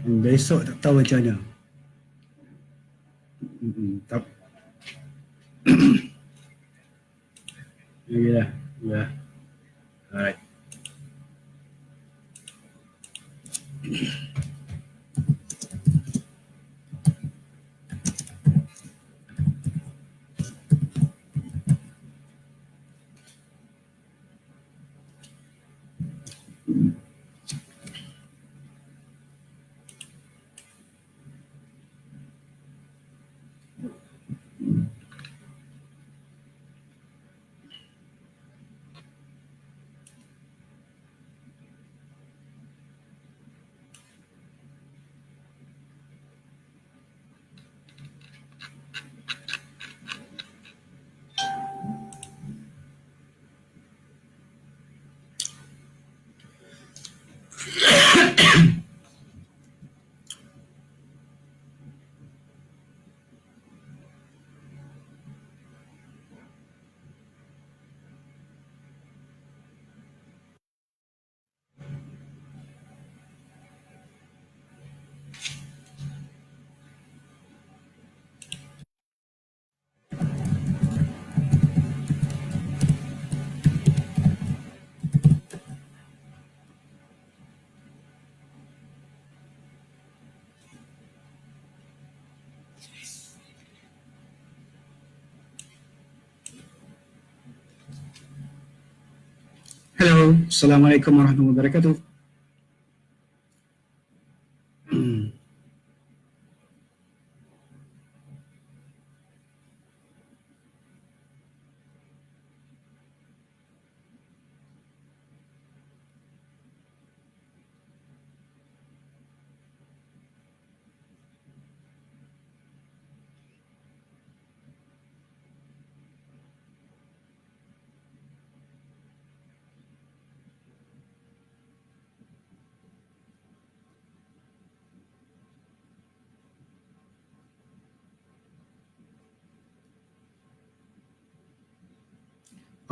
Besok tak tahu macam mana. Tak. Ya. Ya. Alright. Hello, Assalamualaikum warahmatullahi wabarakatuh.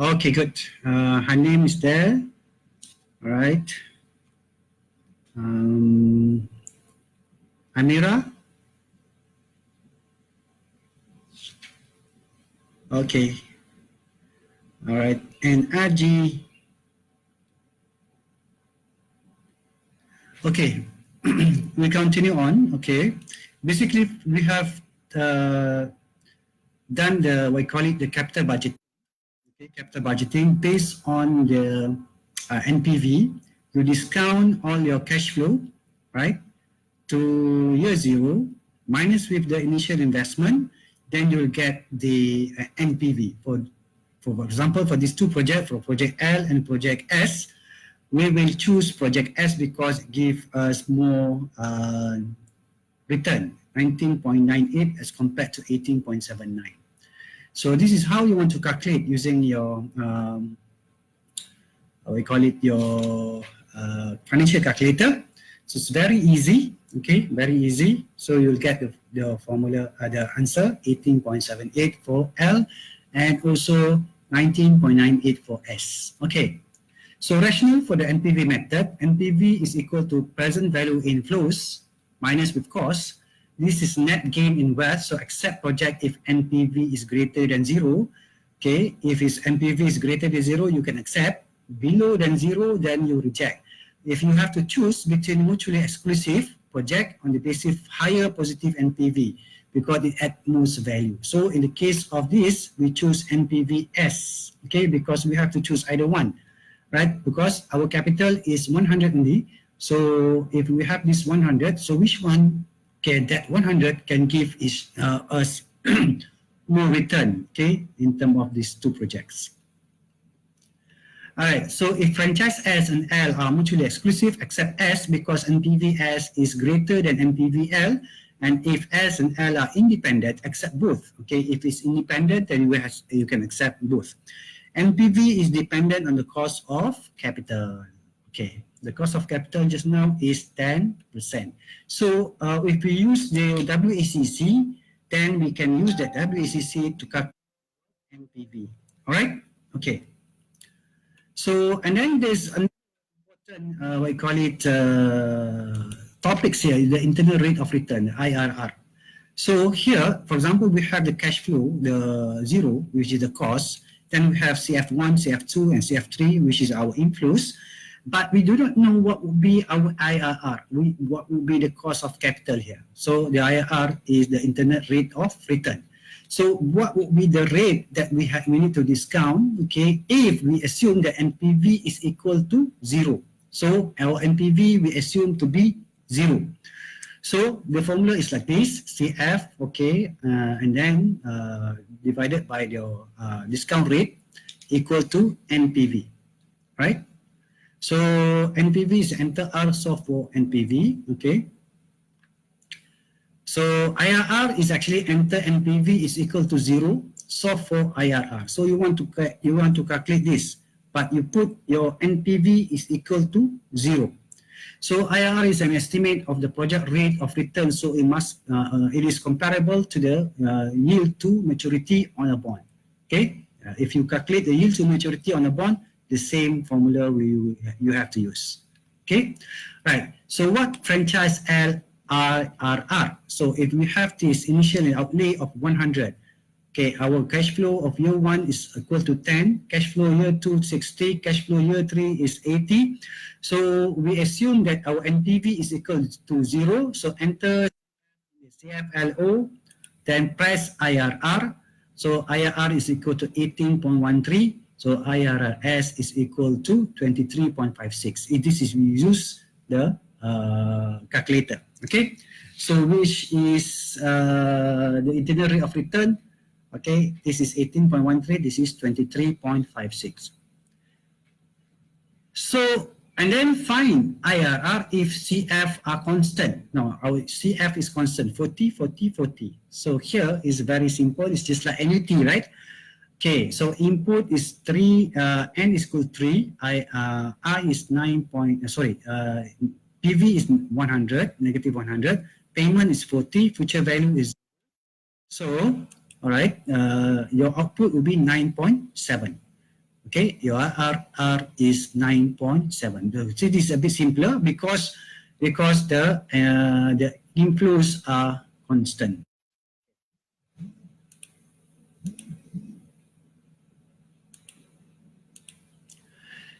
Okay, good. Her name is there. All right. Amira. Okay. All right. And Aji. Okay. We continue on. Okay. Basically, we have done the, we call it the capital budget. Okay, capital budgeting based on the NPV. You discount all your cash flow, right, to year zero, minus with the initial investment, then you'll get the NPV. For example, for these two projects, for project L and project S, we will choose project S because it gives us more return, 19.98 as compared to 18.79. So this is how you want to calculate using your, we call it your financial calculator. So it's very easy, okay, very easy. So you'll get the formula, the answer, 18.78 for L and also 19.98 for S. Okay, so rationale for the NPV method, NPV is equal to present value inflows minus with cost. This is net gain in wealth, so accept project if NPV is greater than zero. Okay, if its NPV is greater than zero, you can accept. Below than zero, then you reject. If you have to choose between mutually exclusive project on the basis of higher positive NPV because it adds most value. So in the case of this, we choose NPVS, okay, because we have to choose either one, right? Because our capital is 100 only. So if we have this 100, so which one can, that 100 can give us more return, okay, in terms of these two projects. All right, so if franchise S and L are mutually exclusive, except S because NPVS is greater than NPVL, and if S and L are independent, accept both. Okay, if it's independent, then you can accept both. NPV is dependent on the cost of capital. Okay, the cost of capital just now is 10%. So if we use the WACC, then we can use the WACC to calculate NPV. All right, okay. So, and then there's an important, we call it topics here is the internal rate of return, the IRR. So here, for example, we have the cash flow, the zero, which is the cost. Then we have CF1, CF2, and CF3, which is our inflows. But we do not know what would be our IRR, what would be the cost of capital here. So the IRR is the internal rate of return. So what would be the rate that we need to discount, okay, if we assume that NPV is equal to 0. So our NPV we assume to be 0. So the formula is like this, CF, okay, and then divided by the discount rate equal to NPV, right? So NPV is enter R solve for NPV, okay? So IRR is actually enter NPV is equal to 0, solve for IRR. So you want to calculate this, but you put your NPV is equal to 0. So IRR is an estimate of the project rate of return. So it is comparable to the yield to maturity on a bond. Okay, if you calculate the yield to maturity on a bond, the same formula you have to use. Okay, right. So what franchise IRR? So if we have this initial outlay of 100, okay, our cash flow of year 1 is equal to 10, cash flow year 2 60, cash flow year 3 is 80. So we assume that our NPV is equal to 0. So enter CFLO, then press IRR. So IRR is equal to 18.13. So IRRS is equal to 23.56. This is we use the calculator. Okay, so which is the internal rate of return. Okay, this is 18.13, this is 23.56. So, and then find IRR if CF are constant. No, our CF is constant, 40, 40, 40. So here is very simple, it's just like annuity, right? Okay, so input is 3, N is equal to 3, R is 9 point, PV is 100, negative 100, payment is 40, future value is, so, all right, your output will be 9.7. Okay, your RR is 9.7. See, this is a bit simpler because the inflows are constant.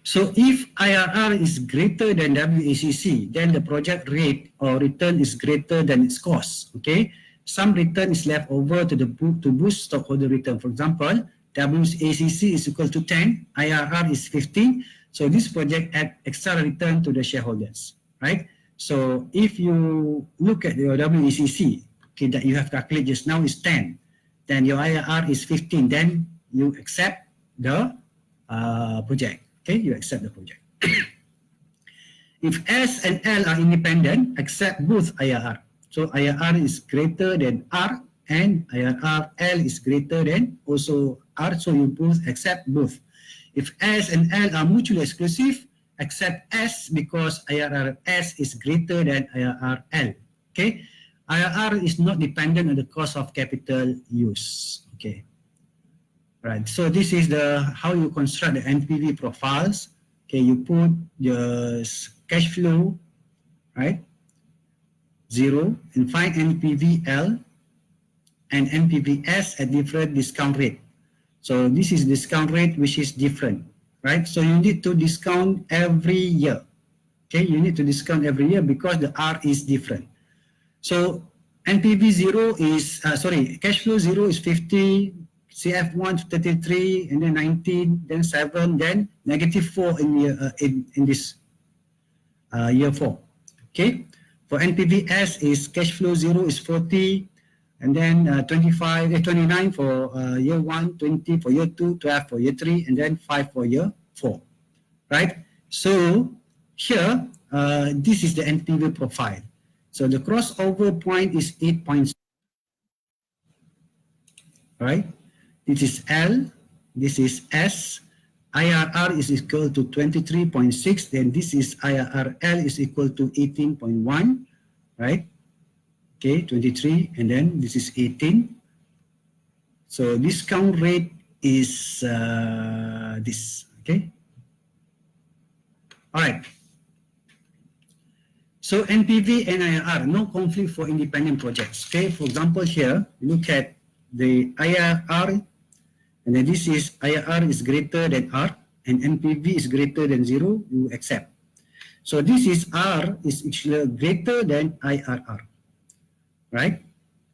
So if IRR is greater than WACC, then the project rate or return is greater than its cost. Okay, some return is left over to boost stockholder return. For example, WACC is equal to 10, IRR is 15. So this project add extra return to the shareholders, right? So if you look at your WACC, okay, that you have calculated just now is 10, then your IRR is 15, then you accept the project. Okay, you accept the project. If S and L are independent, accept both IRR. So IRR is greater than R and IRR L is greater than also R, so you both accept both. If S and L are mutually exclusive, accept S because IRR S is greater than IRR L. Okay, IRR is not dependent on the cost of capital use. Okay. Right, so this is how you construct the NPV profiles. Okay, you put the cash flow, right, 0, and find NPVL and NPVS at different discount rate. So this is discount rate which is different, right? So you need to discount every year. Okay, you need to discount every year because the R is different. So NPV 0 is, cash flow 0 is 50, CF1 33, and then 19, then 7, then negative 4 in this year 4. Okay, for NPVS is cash flow 0 is 40, and then 29 for year 1, 20 for year 2, 12 for year 3, and then 5 for year 4. Right? So here, this is the NPV profile. So the crossover point is 8.6. Right? This is L, this is S, IRR is equal to 23.6, then this is IRRL is equal to 18.1, right? Okay, 23, and then this is 18. So discount rate is this, okay? All right. So NPV and IRR, no conflict for independent projects. Okay, for example here, look at the IRR, and then this is IRR is greater than R, and NPV is greater than 0, you accept. So this is R is actually greater than IRR, right?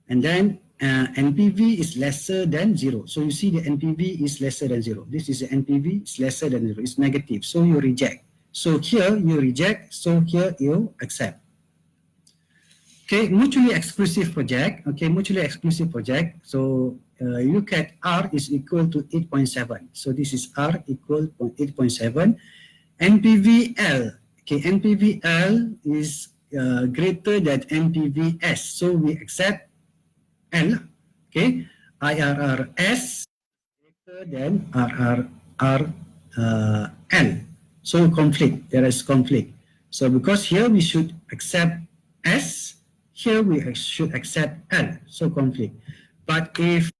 And then NPV is lesser than 0. So you see the NPV is lesser than 0. This is the NPV is lesser than 0. It's negative. So you reject. So here you reject. So here you accept. Okay, mutually exclusive project. Okay, mutually exclusive project. So you look at R is equal to 8.7. So this is R equal to 8.7. NPVL. Okay, NPVL is greater than NPVS. So we accept L. Okay, IRRS greater than RRRL. So conflict. There is conflict. So because here we should accept S, here we should accept L, so conflict. But if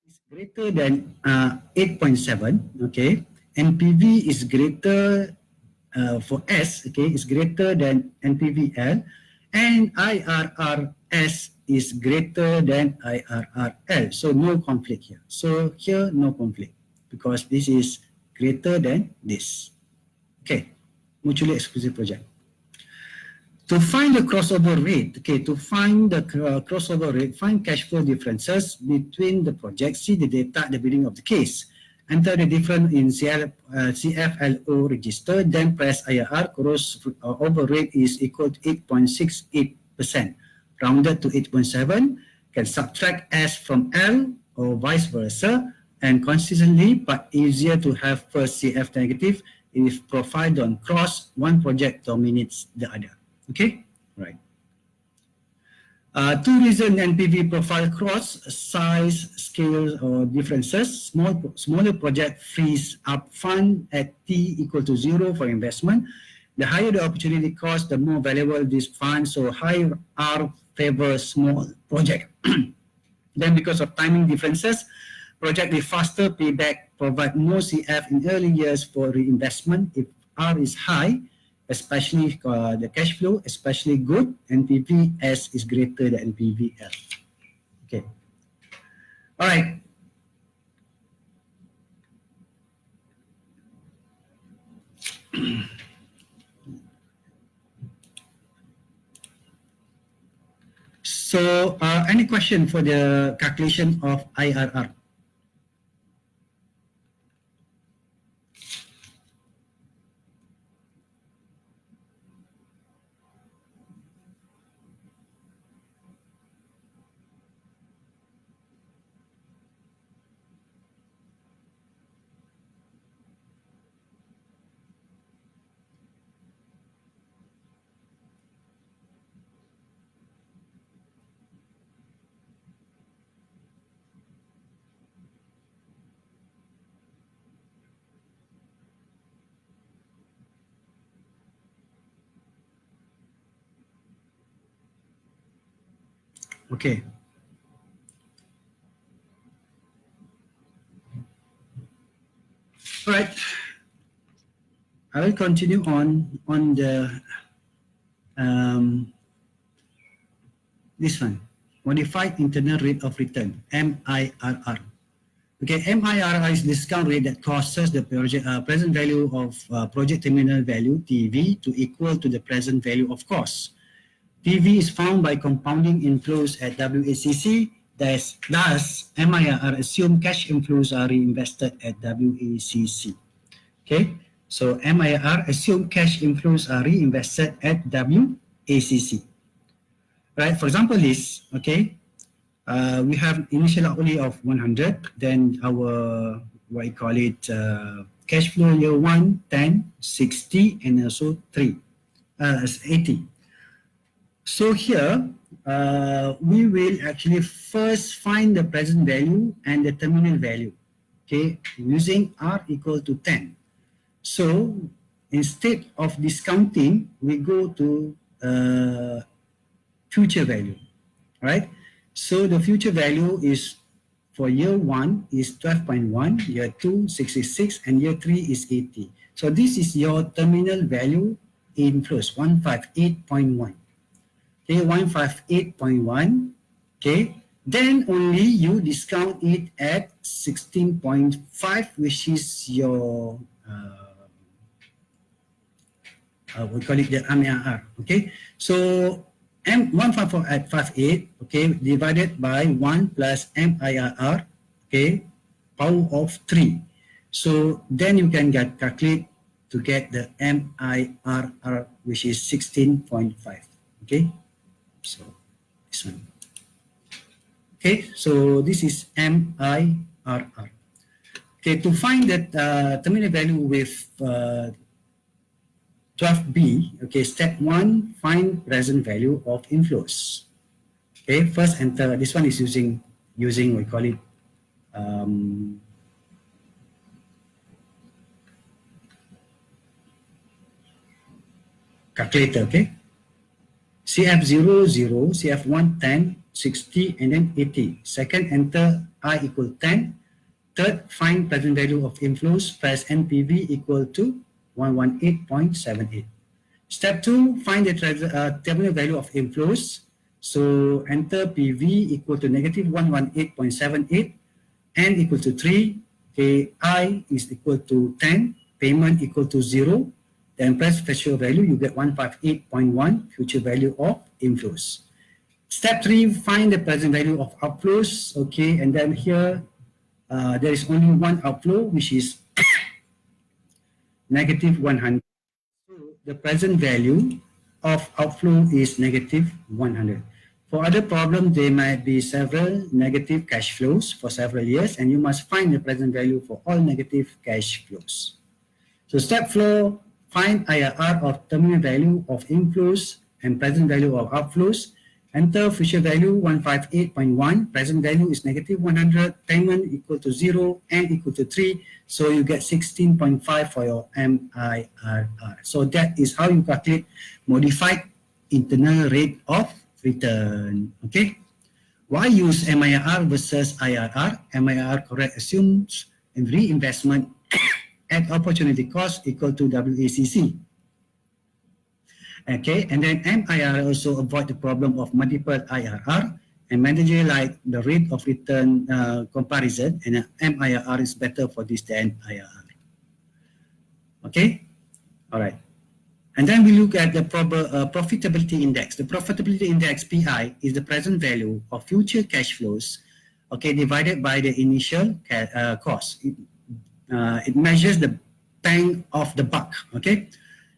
it's greater than 8.7, okay, NPV is greater for S, okay, is greater than NPVL, and IRRS is greater than IRRL. So no conflict here. So here no conflict because this is greater than this. Okay, mutually exclusive project. To find the crossover rate, okay, to find the crossover rate, find cash flow differences between the projects. See the data at the beginning of the case. Enter the difference in CFLO register, then press IRR. Crossover rate is equal to 8.68%. Rounded to 8.7. Can subtract S from L or vice versa. And consistently, but easier to have first CF negative if profile don't cross, one project dominates the other. Okay, right. Two reasons NPV profile cross: size, scale, or differences. Smaller project frees up fund at T equal to 0 for investment. The higher the opportunity cost, the more valuable this fund. So high R favors small project. Then because of timing differences, project with faster payback provide more CF in early years for reinvestment. If R is high, especially the cash flow, especially good, NPVS is greater than NPVL. Okay. All right. So any question for the calculation of IRR? Okay. All right. I will continue on the this one, modified internal rate of return, MIRR. Okay, MIRR is discount rate that causes the present value of project terminal value, TV, to equal to the present value of cost. TV is found by compounding inflows at WACC. Thus, MIRR assume cash inflows are reinvested at WACC. Okay, so MIRR assume cash inflows are reinvested at WACC. Right, for example, this, okay, we have initial outlay of 100, then our, what you call it, cash flow year 1, 10, 60, and also 80. So here, we will actually first find the present value and the terminal value, okay, using R equal to 10. So instead of discounting, we go to future value, right? So the future value is for year 1 is 12.1, year 2, 66, and year 3 is 80. So this is your terminal value inflows, 158.1. okay, 158.1, okay, then only you discount it at 16.5, which is your we call it the MIR. Okay, so M154 at 58, okay, divided by 1 plus MIR, okay, power of 3. So then you can calculate to get the MIRR, which is 16.5. Okay, so this one. Okay, so this is MIRR. Okay, to find that terminal value with 12B, okay, step 1, find present value of inflows. Okay, first enter, this one is using we call it calculator, okay. CF0, 0, CF1, 10, 60, and then 80. Second, enter I equal 10. Third, find present value of inflows, press NPV equal to 118.78. Step 2, find the terminal value of inflows. So enter PV equal to negative 118.78, N equal to 3, okay, I is equal to 10, payment equal to 0, then press future value, you get 158.1, future value of inflows. Step 3, find the present value of outflows, okay, and then here there is only one outflow, which is negative 100. So the present value of outflow is negative 100. For other problems, there might be several negative cash flows for several years, and you must find the present value for all negative cash flows. So step 4, find IRR of terminal value of inflows and present value of outflows. Enter future value 158.1, present value is negative 100, payment equal to 0, N equal to 3, so you get 16.5 for your MIRR. So that is how you calculate modified internal rate of return. Okay. Why use MIRR versus IRR? MIRR correct assumes reinvestment at opportunity cost equal to WACC. Okay, and then MIRR also avoid the problem of multiple IRR, and manager like the rate of return comparison, and MIRR is better for this than IRR. Okay, all right. And then we look at the profitability index. The profitability index, PI, is the present value of future cash flows, okay, divided by the initial cost. It measures the bang of the buck, okay?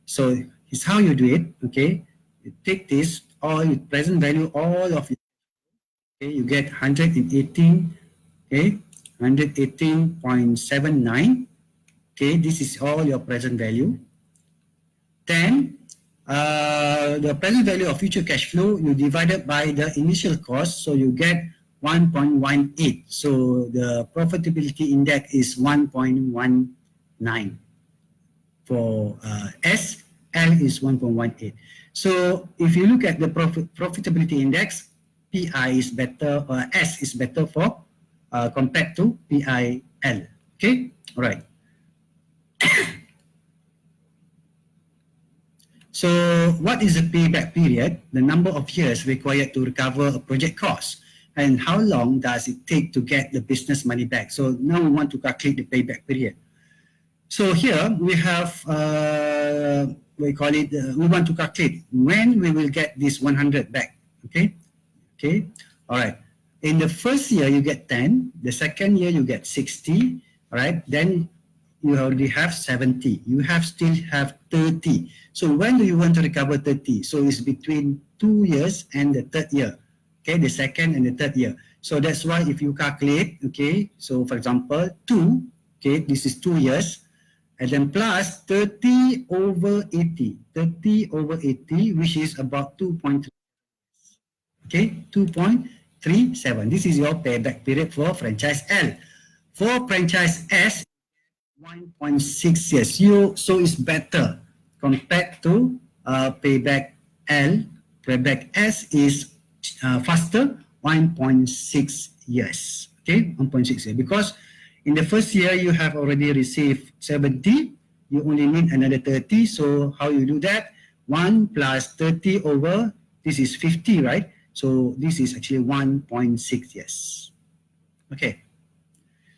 So it's how you do it, okay? You take this, all your present value, all of it, okay? You get 118, okay? 118.79, okay? This is all your present value. Then the present value of future cash flow, you divide it by the initial cost, so you get 1.18. So the profitability index is 1.19 for S, L is 1.18. So if you look at the profitability index, PI is better, S is better for compared to PIL. Okay, all right. So what is the payback period? The number of years required to recover a project cost, and how long does it take to get the business money back? So now we want to calculate the payback period. So here we have, we call it, we want to calculate when we will get this 100 back, okay? Okay, all right. In the first year, you get 10. The second year, you get 60, all right? Then you already have 70. You still have 30. So when do you want to recover 30? So it's between 2 years and the third year, okay? The second and the third year. So that's why if you calculate, okay, so for example, 2, okay, this is 2 years, and then plus 30 over 80. 30 over 80, which is about 2.3. Okay, 2.37. This is your payback period for franchise L. For franchise S, 1.6 years. So it's better compared to payback L. Payback S is faster, 1.6 years. Okay, 1.6 years. Because in the first year, you have already received 70. You only need another 30. So how you do that? 1 plus 30 over This is 50, right? So this is actually 1.6 years. Okay.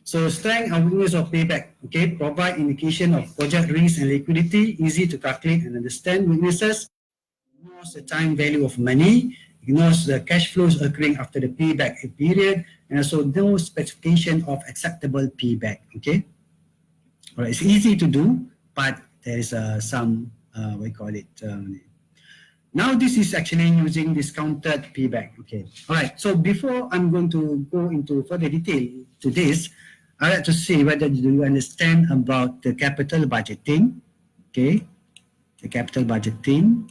So strength and weakness of payback, okay, provide indication of project risk and liquidity, easy to calculate and understand. Weaknesses, ignores the time value of money, ignores the cash flows occurring after the payback period, and also no specification of acceptable payback, okay. All right, it's easy to do, but there is some, we call it, now this is actually using discounted payback, okay. All right, so before I'm going to go into further detail to this, I'd like to see whether do you understand about the capital budgeting, okay, the capital budgeting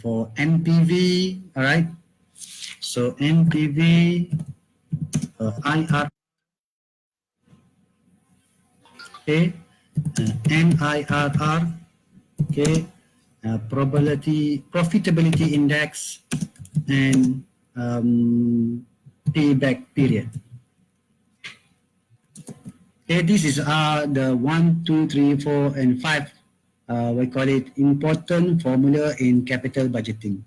for NPV, all right. So NPV, IR, okay, NIRR, okay, profitability index, and payback period. Okay, this is the 1, 2, 3, 4, and 5. We call it important formula in capital budgeting.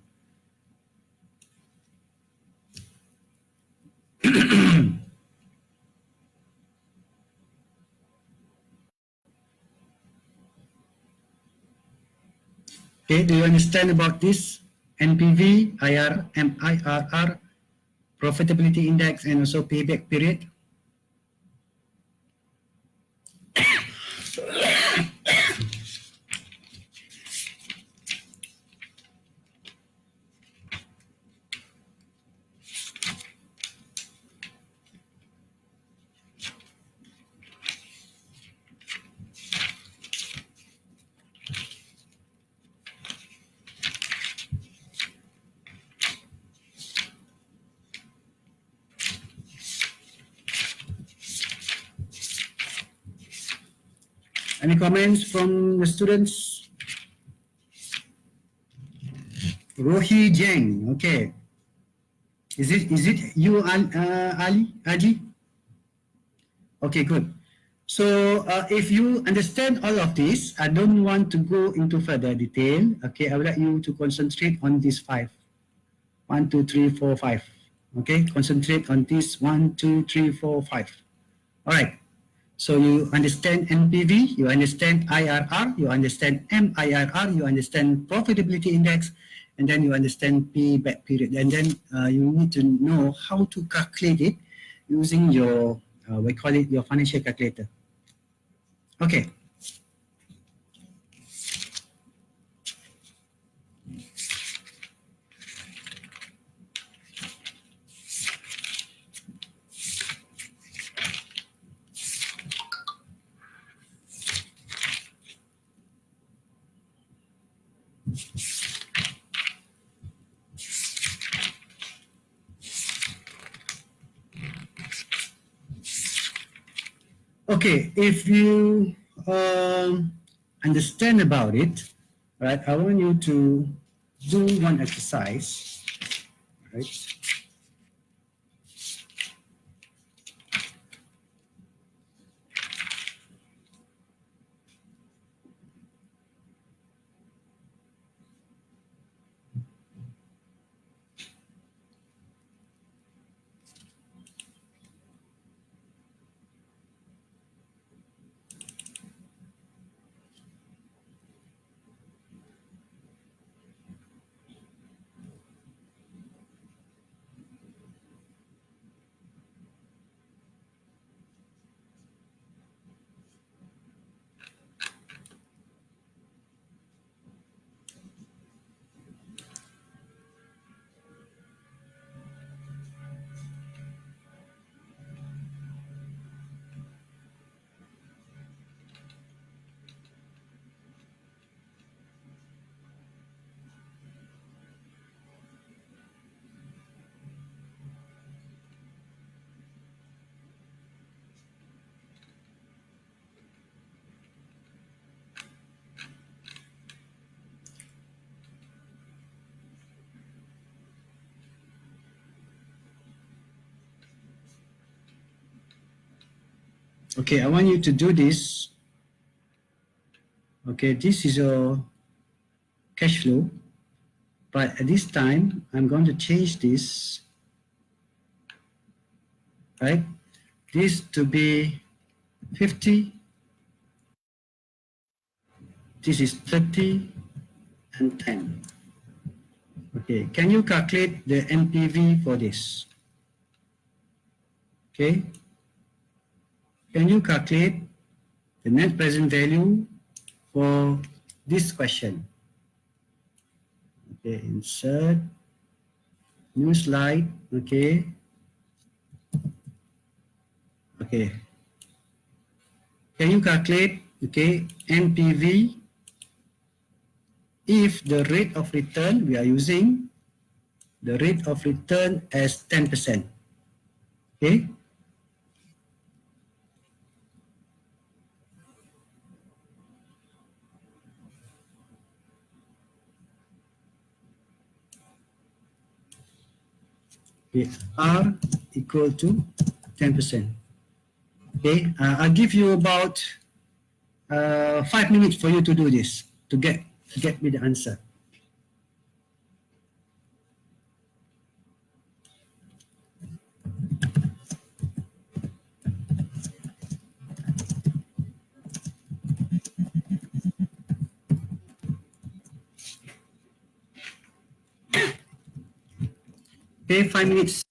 Okay, do you understand about this? NPV, MIRR, profitability index, and also payback period. Any comments from the students? Rohi Jeng, okay. Is it you, Ali, Aji? Okay, good. So if you understand all of this, I don't want to go into further detail. Okay, I would like you to concentrate on these 5. 1, 2, 3, 4, 5. Okay, concentrate on this 1, 2, 3, 4, 5. All right. So you understand NPV, you understand IRR, you understand MIRR, you understand profitability index, and then you understand payback period. And then you need to know how to calculate it using your, we call it your financial calculator. Okay. Okay, if you understand about it, right, I want you to do one exercise, right? Okay, I want you to do this. Okay, this is your cash flow, But at this time, I'm going to change this, right? This to be 50. This is 30 and 10. Okay, can you calculate the NPV for this? Okay, can you calculate the net present value for this question? Okay, insert, new slide, okay. Okay, can you calculate, okay, NPV if the rate of return, we are using the rate of return as 10%, okay? Okay, R equal to 10%. Okay, I'll give you about 5 minutes for you to do this to get me the answer. Okay, 5 minutes.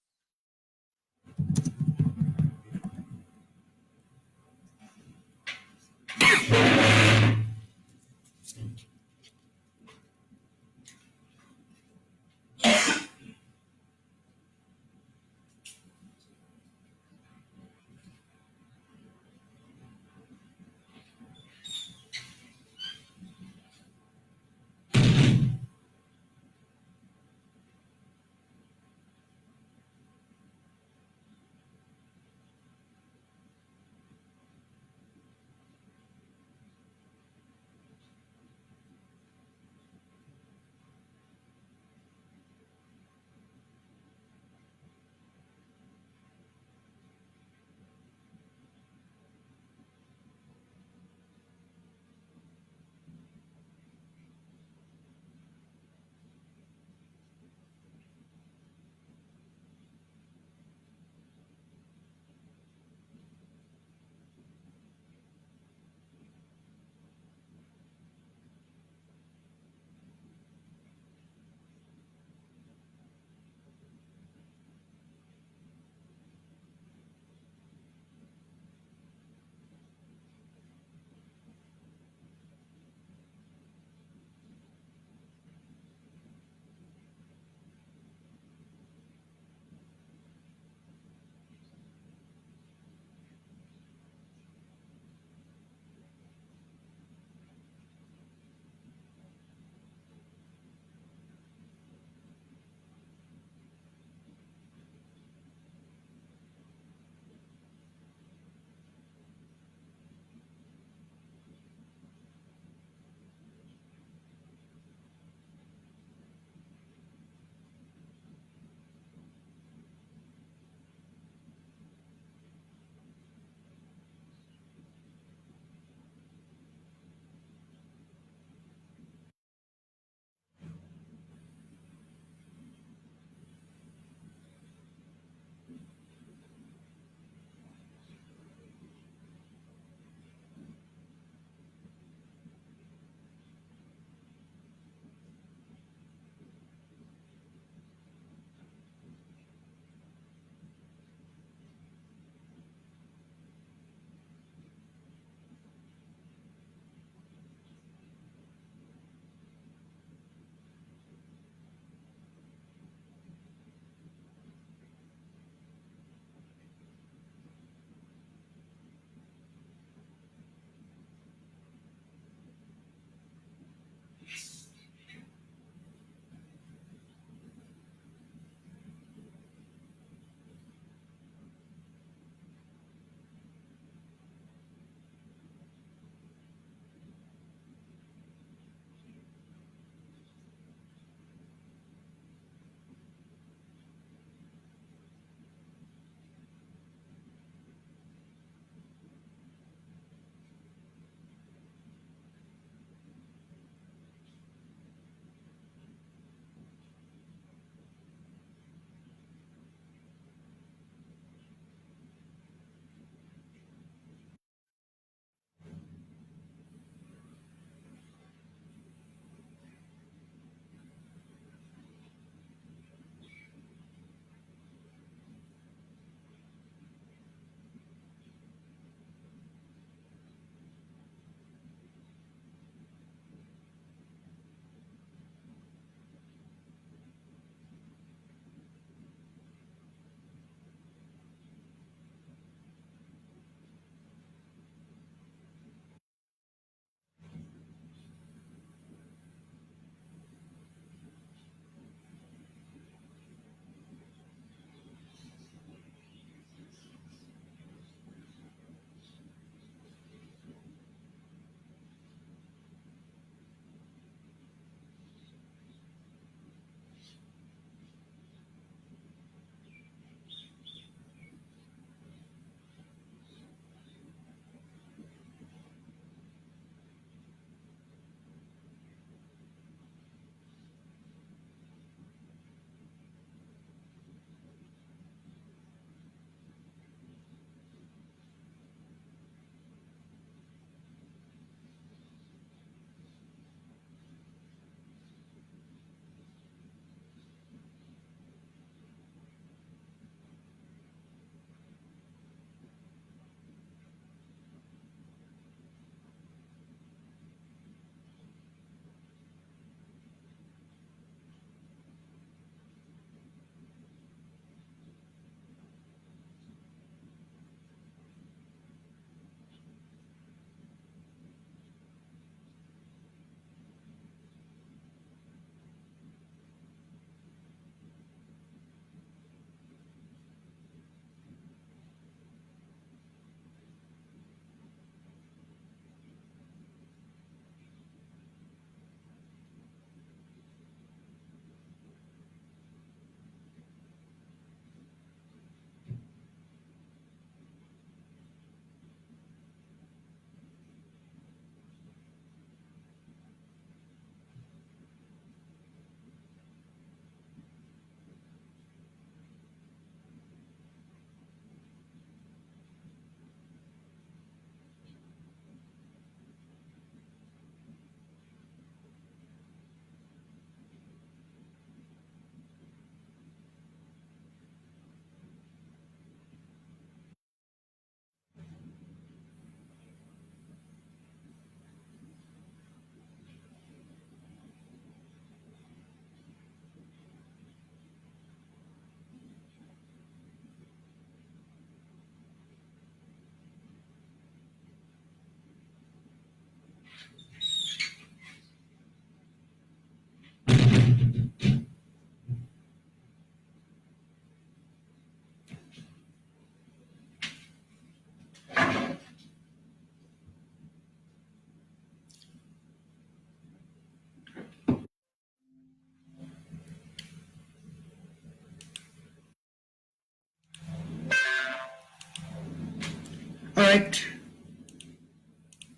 All right.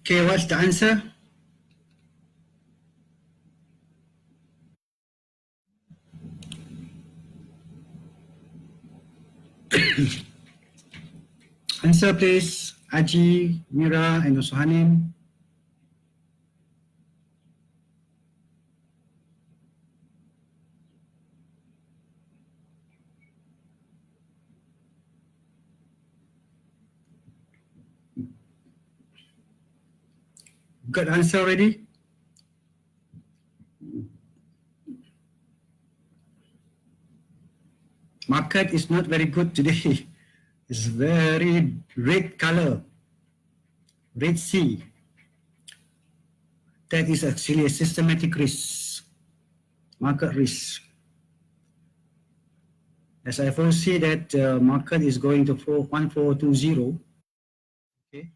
Okay, what's the answer? Answer, please. Aji, Mira, and also Hanim. Got answer already? Market is not very good today. It's very red color, red sea. That is actually a systematic risk, market risk. As I foresee that market is going to 1420. Okay.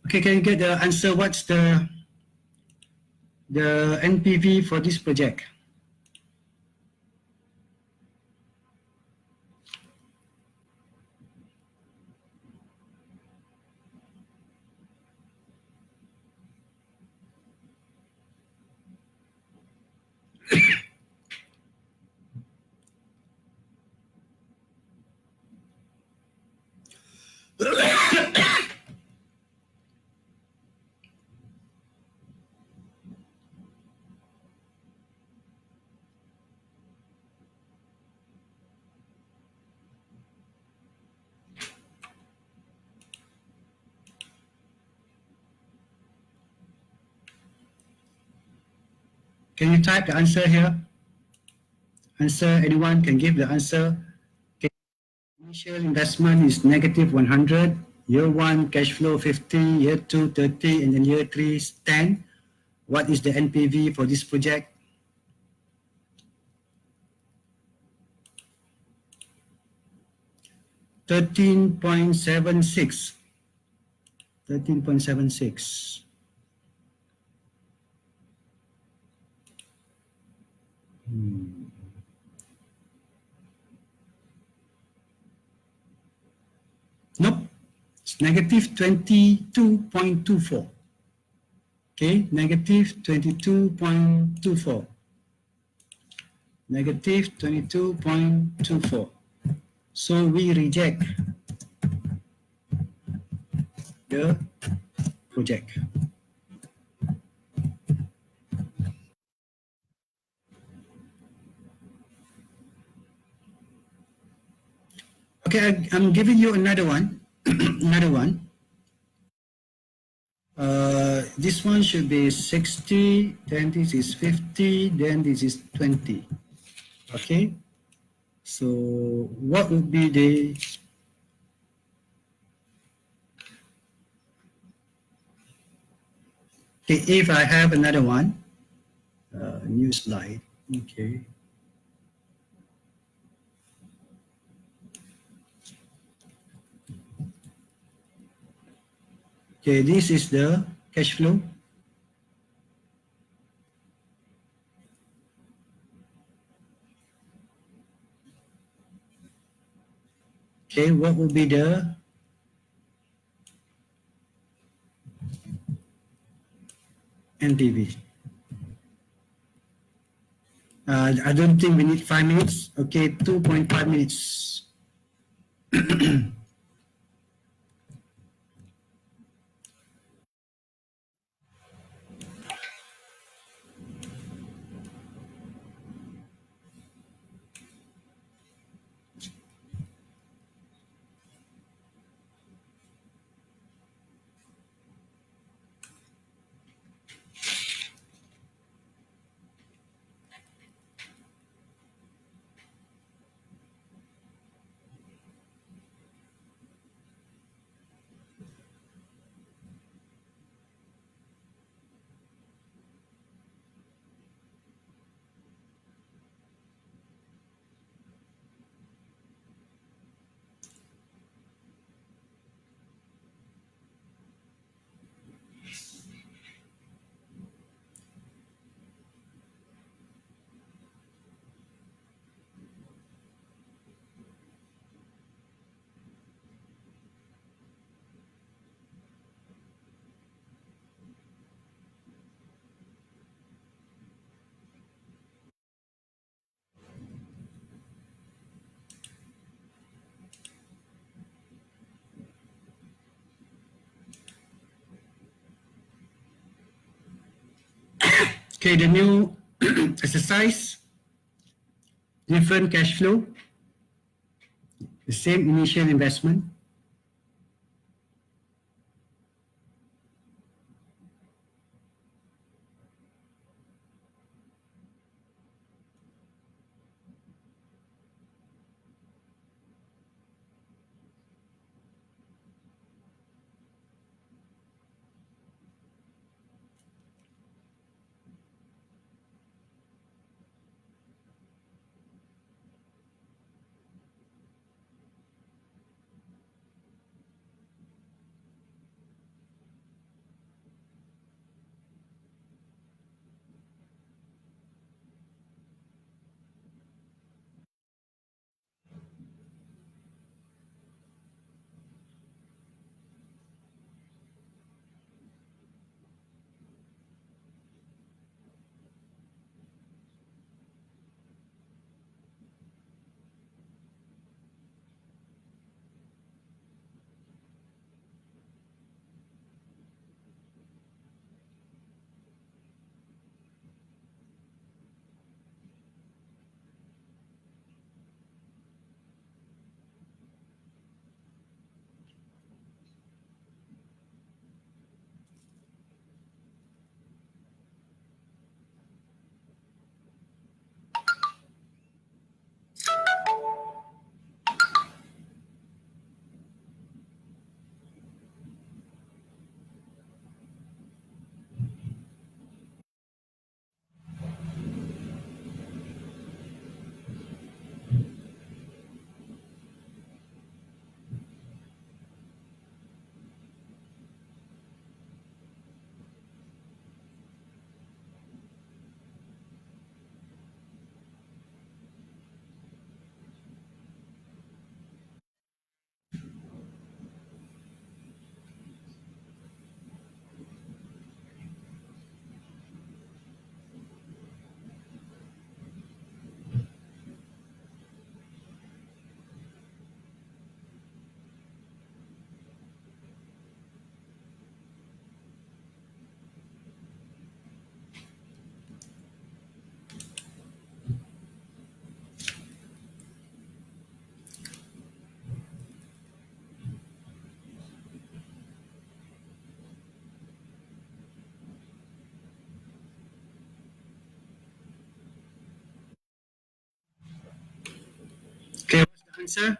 Okay, can you get the answer? What's the NPV for this project? Can you type the answer here? Answer, anyone can give the answer. Okay. Initial investment is negative 100. Year 1 cash flow 50, year 2 30, and then year 3 is 10. What is the NPV for this project? 13.76. 13.76. Nope. It's negative 22.24. Okay, negative 22.24. Negative 22.24. So we reject the project. Okay, I'm giving you another one. Another one. This one should be 60, then this is 50, then this is 20. Okay, so what would be the okay, if I have another one, new slide. Okay. Okay, this is the cash flow. Okay, what will be the NPV? I don't think we need 5 minutes. Okay, 2.5 minutes. Okay, the new exercise, different cash flow, the same initial investment. Okay, what's the answer?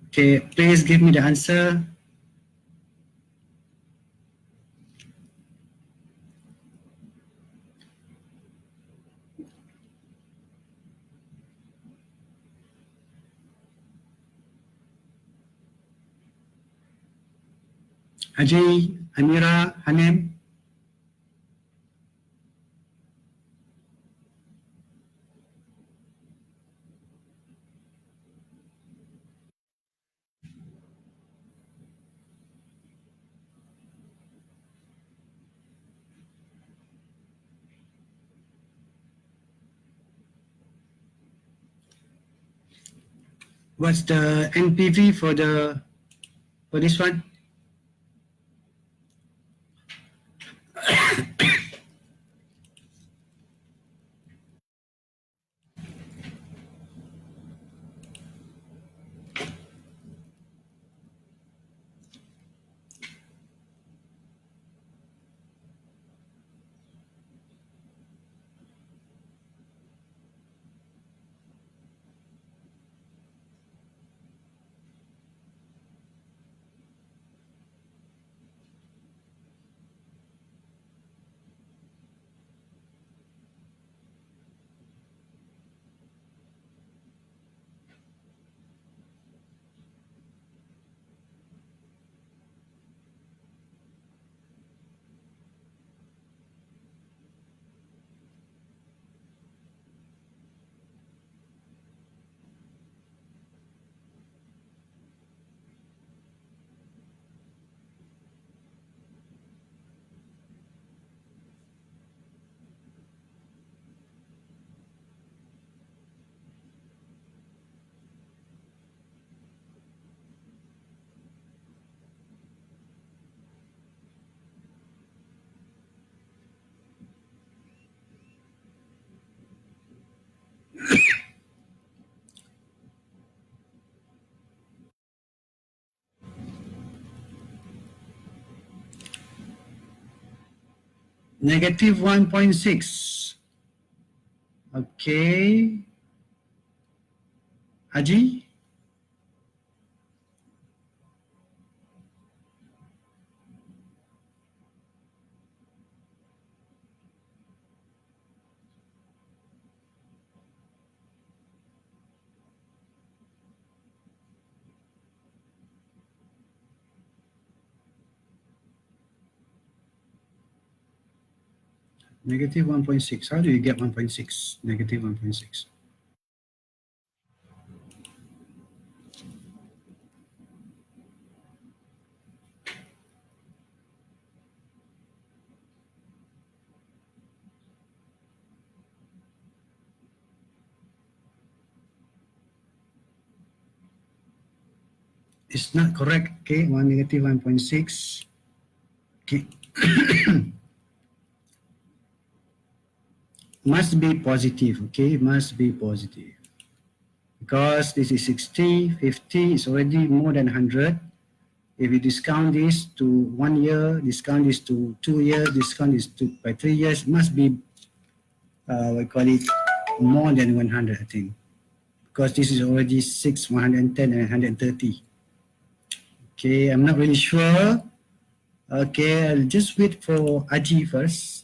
Okay, please give me the answer. Haji, Amira, Hanem. What's the NPV for this one? Negative 1.6. Okay. Haji? Negative 1.6. How do you get 1.6? Negative 1.6. It's not correct. Okay, one negative 1.6. Okay, must be positive. Okay, must be positive because this is 60, 50 is already more than 100. If you discount this to 1 year, discount this to 2 years, discount this to by 3 years, must be we call it more than 100, I think, because this is already 6, 110, and 130. Okay, I'm not really sure. Okay, I'll just wait for Aji first.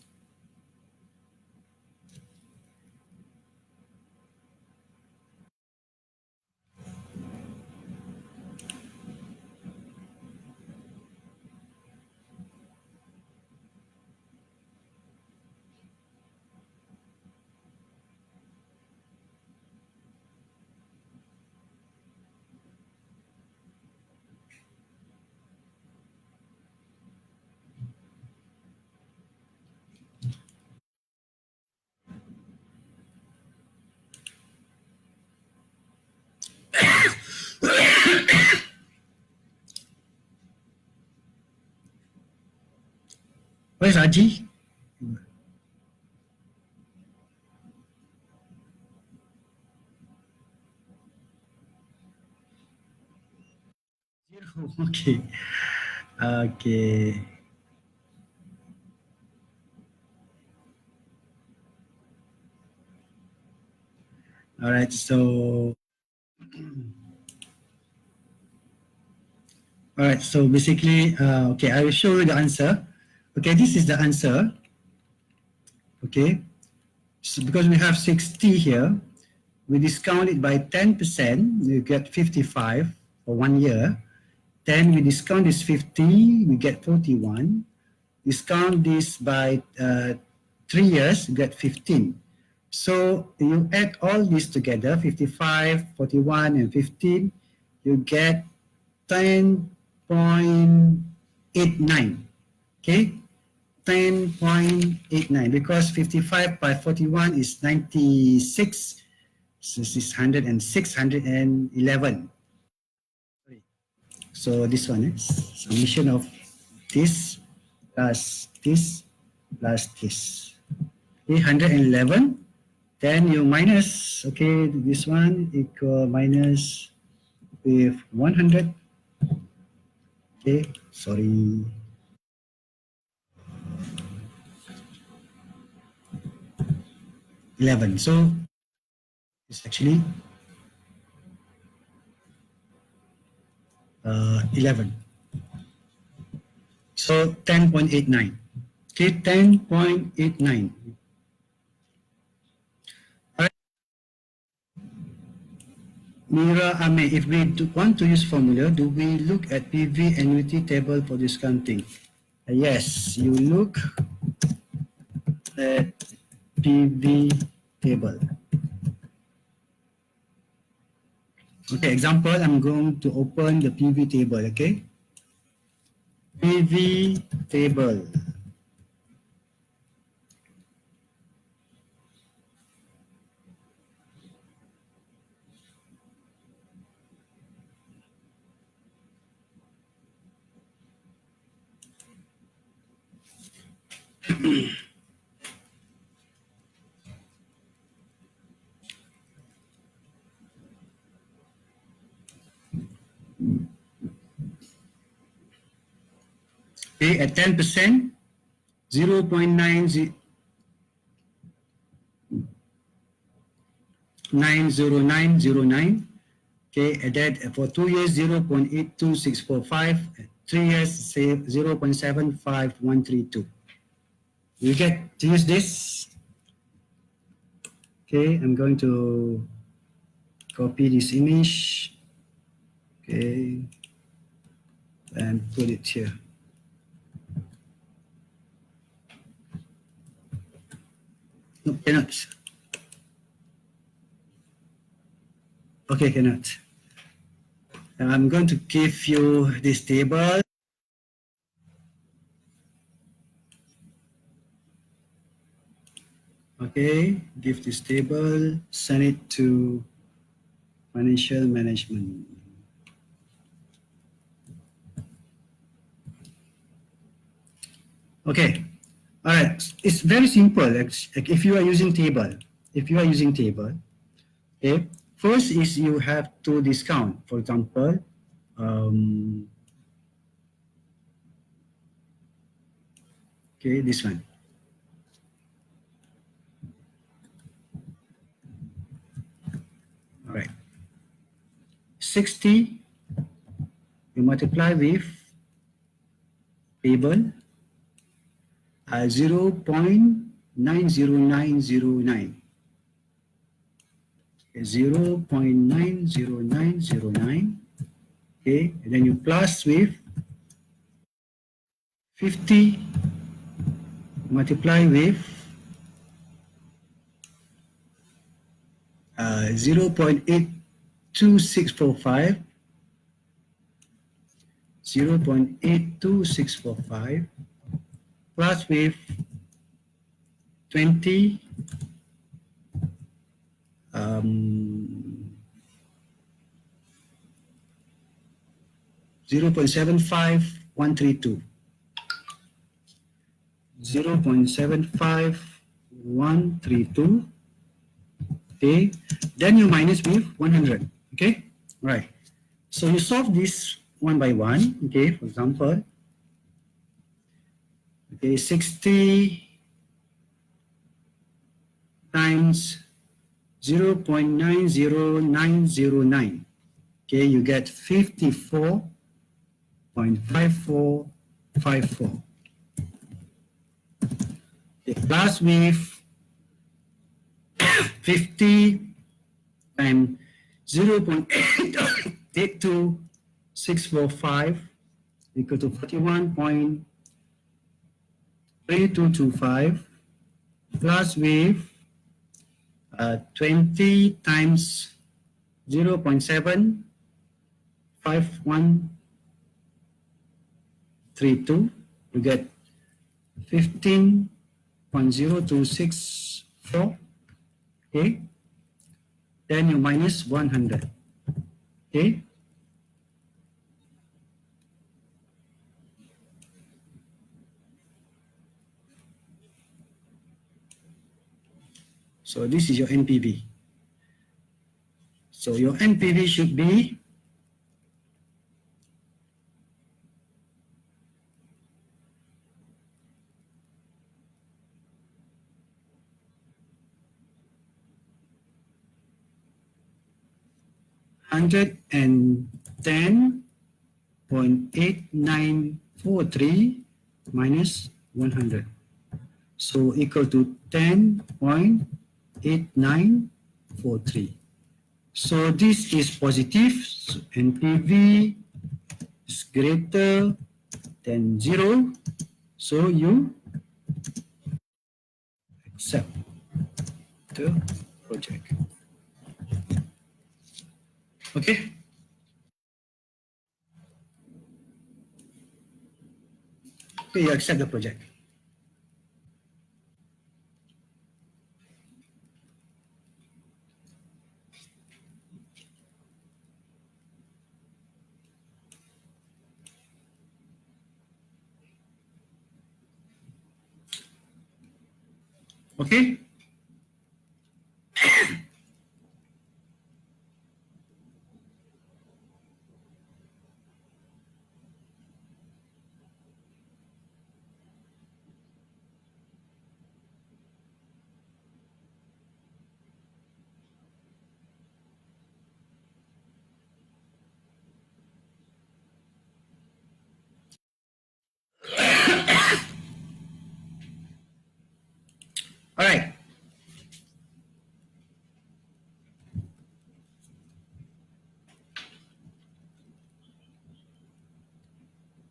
Where's Aji? Zero. Okay. Okay. All right. So, all right. So basically, okay, I will show you the answer. Okay, this is the answer. Okay. So because we have 60 here, we discount it by 10%, you get 55 for 1 year. Then we discount this 50, we get 41. Discount this by 3 years, you get 15. So you add all this together, 55, 41, and 15, you get 10.89. Okay, 10.89 because 55 by 41 is 96. So this is 106, 111. So this one is summation of this this plus this. Okay, 111. Then you minus, okay, this one equal minus with 100. Okay, sorry. 11. So it's actually 11. So 10.89. Okay, 10.89. Mira Ame, if we want to use formula, do we look at PV annuity table for discounting? Yes, you look at PV table. Okay, example, I'm going to open the PV table, okay? PV table. Okay, at 10%, 0.90909. Okay, and then for 2 years, 0.82645. 3 years, say 0.75132. You get to use this. Okay, I'm going to copy this image. Okay, and put it here. No, cannot. Okay, cannot. I'm going to give you this table. Okay, give this table, send it to financial management. Okay, all right. It's very simple. Like if you are using table, okay. First is you have to discount. For example, okay, this one. All right, 60. You multiply with table 0.90909. 0.90909. Okay, and then you plus with 50 multiply with 0.82645. 0.82645 plus with 20 0.75132. 0.75132. Okay, then you minus with 100. Okay, right. So you solve this one by one. Okay, for example, okay, 60 times 0.90909. Okay, you get 54.5454. Okay, plus with 50 times 0.82645 equal to 41.3225 plus with 20 times 0.75132, you get 15.0264. Okay, then you minus 100. Okay, so this is your NPV. So your NPV should be $110.8943 minus 100. So equal to 10.8943. So this is positive. So NPV is greater than 0. So you accept the project. Okay. Okay, you accept the project. Okay.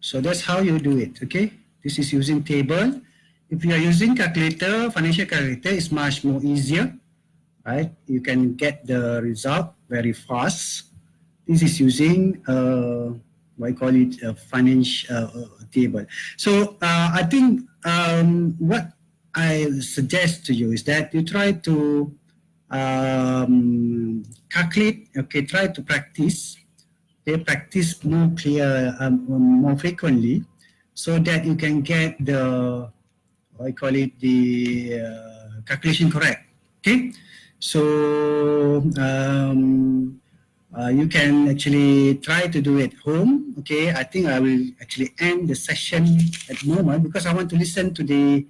So that's how you do it, okay? This is using table. If you are using calculator, financial calculator is much more easier, right? You can get the result very fast. This is using what I call it a financial table. So I think what I suggest to you is that you try to calculate, okay, try to practice, okay, practice more clear, more frequently, so that you can get the, I call it the calculation correct. Okay, so you can actually try to do it home. Okay, I think I will actually end the session at the moment because I want to listen to the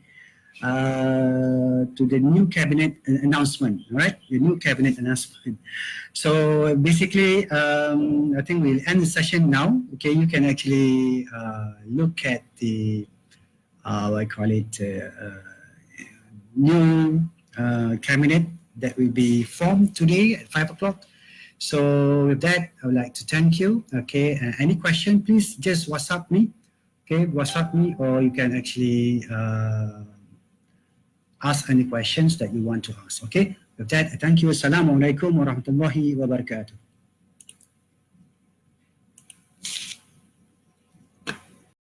new cabinet announcement. All right, the new cabinet announcement. So basically, I think we'll end the session now. Okay, you can actually look at the I call it new cabinet that will be formed today at 5 o'clock. So with that, I would like to thank you. Okay, any question, please just WhatsApp me. Okay, WhatsApp me, or you can actually ask any questions that you want to ask. Okay, with that, thank you. Assalamualaikum warahmatullahi wabarakatuh.